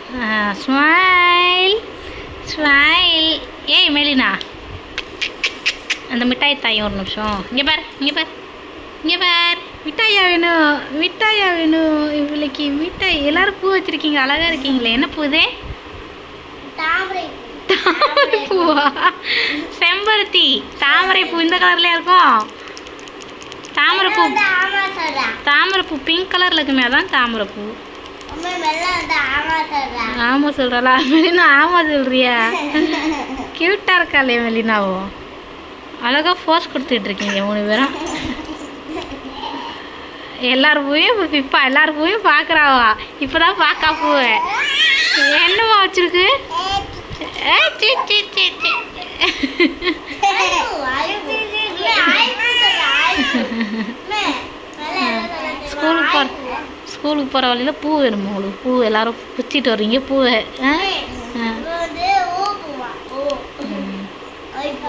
Smile smile. ஏய் மெலினா, அந்த மிட்டாய் தாயும் ஒரு நிமிஷம். இங்கே பார், இங்கே பார், இங்கே பார். மிட்டாயா வேணும், மிட்டாயா வேணும். இவளுக்கு மிட்டாய். எல்லாரும் பூ வச்சுருக்கீங்க, அழகாக இருக்கீங்களே. என்ன பூ இது? தாமரை பூவா? செம்பருத்தி. தாமரை பூ இந்த கலர்லயா இருக்கும்? தாமரைப்பூ, தாமரைப்பூ பிங்க் கலர்ல இருக்குமே, அதான் தாமரைப்பூ. ஆமா சொல்றா மெலினா? ஆமா சொல்றியா? கியூட்டா இருக்காளே மெலினாவோ. அழகா போஸ் கொடுத்துட்டு இருக்கீங்க 3 பேரும். எல்லாரும் பூவையும் இப்ப எல்லாரும் பூவையும் பாக்குறாவா? இப்பதான் பாக்கா பூவ. என்னமா வச்சிருக்கு? ஸ்கூலுக்கு போற வழியில பூ வேணுமா உங்களுக்கு? பூ எல்லாரும் பிச்சிட்டு வர்றீங்க பூவை.